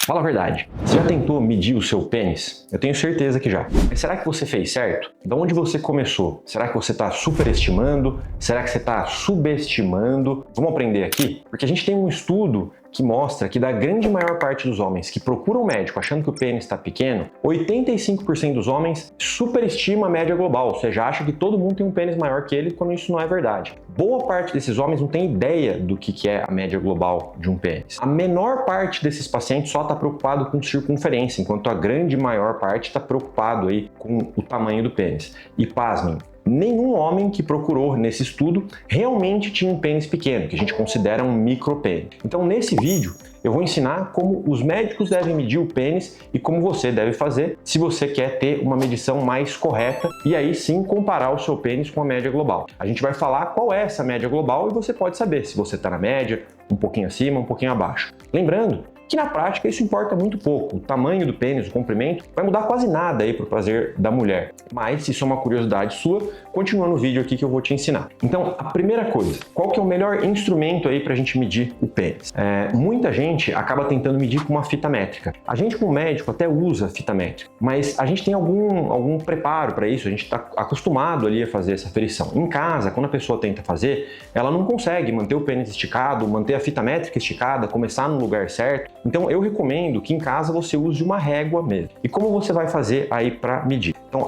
Fala a verdade. Você já tentou medir o seu pênis? Eu tenho certeza que já. Mas será que você fez certo? Da onde você começou? Será que você está superestimando? Será que você está subestimando? Vamos aprender aqui? Porque a gente tem um estudo que mostra que da grande maior parte dos homens que procuram um médico achando que o pênis está pequeno, 85% dos homens superestima a média global, ou seja, acha que todo mundo tem um pênis maior que ele, quando isso não é verdade. Boa parte desses homens não tem ideia do que é a média global de um pênis. A menor parte desses pacientes só está preocupado com circunferência, enquanto a grande maior parte está preocupado aí com o tamanho do pênis. E pasmem, nenhum homem que procurou nesse estudo realmente tinha um pênis pequeno, que a gente considera um micropênis. Então, nesse vídeo, eu vou ensinar como os médicos devem medir o pênis e como você deve fazer se você quer ter uma medição mais correta e aí sim comparar o seu pênis com a média global. A gente vai falar qual é essa média global e você pode saber se você está na média, um pouquinho acima, um pouquinho abaixo. Lembrando que na prática isso importa muito pouco. O tamanho do pênis, o comprimento, vai mudar quase nada aí para o prazer da mulher. Mas se isso é uma curiosidade sua, continua no vídeo aqui que eu vou te ensinar. Então, a primeira coisa, qual que é o melhor instrumento aí para a gente medir o pênis? Muita gente acaba tentando medir com uma fita métrica. A gente como médico até usa fita métrica, mas a gente tem algum preparo para isso, a gente está acostumado ali a fazer essa aferição. Em casa, quando a pessoa tenta fazer, ela não consegue manter o pênis esticado, manter a fita métrica esticada, começar no lugar certo. Então eu recomendo que em casa você use uma régua mesmo. E como você vai fazer aí para medir? Então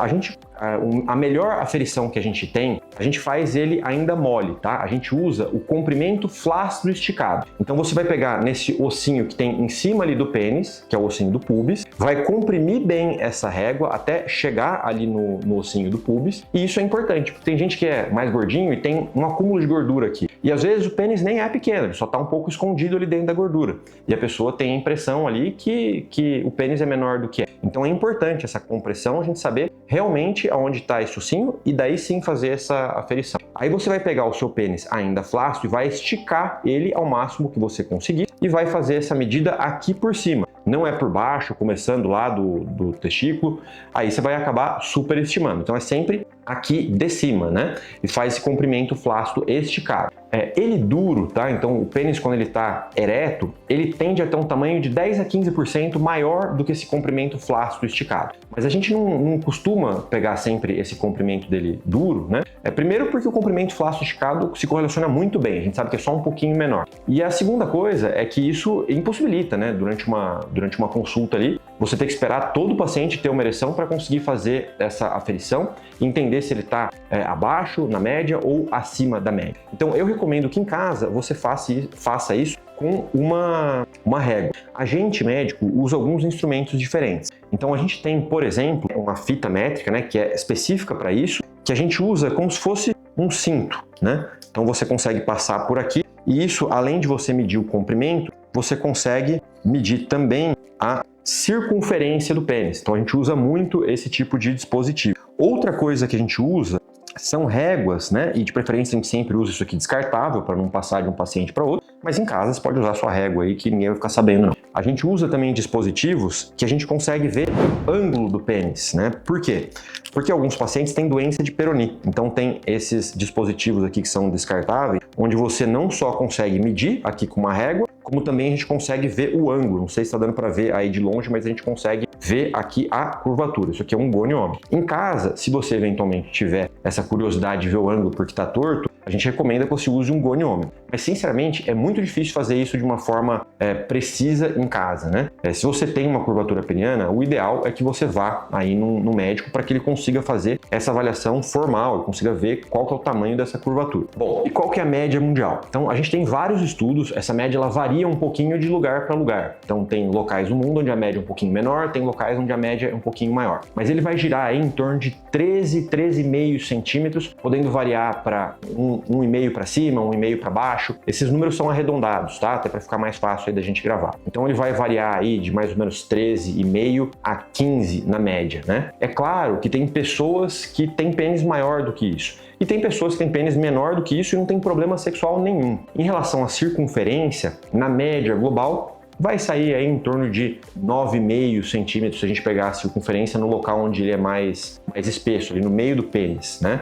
a melhor aferição que a gente tem, a gente faz ele ainda mole, tá? A gente usa o comprimento flácido esticado. Então você vai pegar nesse ossinho que tem em cima ali do pênis, que é o ossinho do pubis, vai comprimir bem essa régua até chegar ali no ossinho do pubis. E isso é importante, porque tem gente que é mais gordinho e tem um acúmulo de gordura aqui. E às vezes o pênis nem é pequeno, ele só está um pouco escondido ali dentro da gordura. E a pessoa tem a impressão ali que o pênis é menor do que é. Então é importante essa compressão, a gente saber realmente aonde está esse ossinho e daí sim fazer essa aferição. Aí você vai pegar o seu pênis ainda flácido e vai esticar ele ao máximo que você conseguir e vai fazer essa medida aqui por cima. Não é por baixo, começando lá do testículo, aí você vai acabar superestimando. Então é sempre aqui de cima, né? E faz esse comprimento flácido esticado. Ele duro, tá? Então o pênis, quando ele tá ereto, ele tende a ter um tamanho de 10 a 15% maior do que esse comprimento flácido esticado. Mas a gente não costuma pegar sempre esse comprimento dele duro, né? Primeiro porque o comprimento flácido esticado se correlaciona muito bem, a gente sabe que é só um pouquinho menor. E a segunda coisa é que isso impossibilita, né? Durante uma consulta ali, você tem que esperar todo o paciente ter uma ereção para conseguir fazer essa aferição e entender se ele está abaixo, na média ou acima da média. Então eu recomendo que em casa você faça isso com uma régua. A gente, médico, usa alguns instrumentos diferentes. Então a gente tem, por exemplo, uma fita métrica, né, que é específica para isso, que a gente usa como se fosse um cinto, né? Então você consegue passar por aqui e isso, além de você medir o comprimento, você consegue medir também a circunferência do pênis. Então a gente usa muito esse tipo de dispositivo. Outra coisa que a gente usa são réguas, né? E de preferência a gente sempre usa isso aqui descartável para não passar de um paciente para outro, mas em casa você pode usar sua régua aí que ninguém vai ficar sabendo não. A gente usa também dispositivos que a gente consegue ver o ângulo do pênis, né? Por quê? Porque alguns pacientes têm doença de Peyronie, então tem esses dispositivos aqui que são descartáveis, onde você não só consegue medir aqui com uma régua, como também a gente consegue ver o ângulo. Não sei se está dando para ver aí de longe, mas a gente consegue ver aqui a curvatura. Isso aqui é um goniômetro. Em casa, se você eventualmente tiver essa curiosidade de ver o ângulo porque está torto, a gente recomenda que você use um goniômetro. Mas, sinceramente, é muito difícil fazer isso de uma forma precisa em casa, né? Se você tem uma curvatura peniana, o ideal é que você vá aí no médico para que ele consiga fazer essa avaliação formal e consiga ver qual que é o tamanho dessa curvatura. Bom, e qual que é a média mundial? Então, a gente tem vários estudos, essa média ela varia um pouquinho de lugar para lugar. Então, tem locais no mundo onde a média é um pouquinho menor, tem locais onde a média é um pouquinho maior. Mas ele vai girar aí em torno de 13,5 centímetros, podendo variar para 1,5 para cima, 1,5 para baixo. Esses números são arredondados, tá? Até para ficar mais fácil aí da gente gravar. Então ele vai variar aí de mais ou menos 13,5 a 15 na média, né? É claro que tem pessoas que têm pênis maior do que isso. E tem pessoas que têm pênis menor do que isso e não tem problema sexual nenhum. Em relação à circunferência, na média global, vai sair aí em torno de 9,5 centímetros se a gente pegar a circunferência no local onde ele é mais espesso, ali no meio do pênis, né?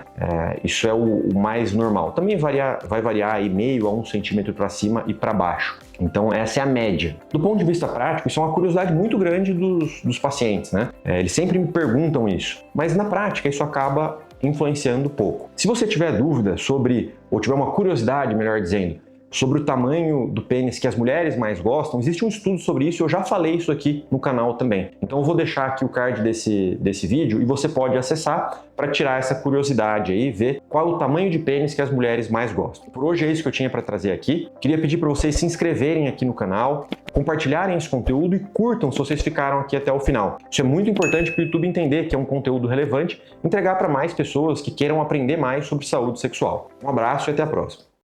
Isso é o mais normal. Também vai variar aí meio a 1 centímetro para cima e para baixo. Então essa é a média. Do ponto de vista prático, isso é uma curiosidade muito grande dos pacientes, né? Eles sempre me perguntam isso, mas na prática isso acaba influenciando pouco. Se você tiver dúvida sobre, ou tiver uma curiosidade, melhor dizendo, sobre o tamanho do pênis que as mulheres mais gostam, existe um estudo sobre isso, eu já falei isso aqui no canal também. Então eu vou deixar aqui o card desse vídeo e você pode acessar para tirar essa curiosidade aí, ver qual é o tamanho de pênis que as mulheres mais gostam. Por hoje é isso que eu tinha para trazer aqui. Queria pedir para vocês se inscreverem aqui no canal, compartilharem esse conteúdo e curtam se vocês ficaram aqui até o final. Isso é muito importante para o YouTube entender que é um conteúdo relevante, entregar para mais pessoas que queiram aprender mais sobre saúde sexual. Um abraço e até a próxima.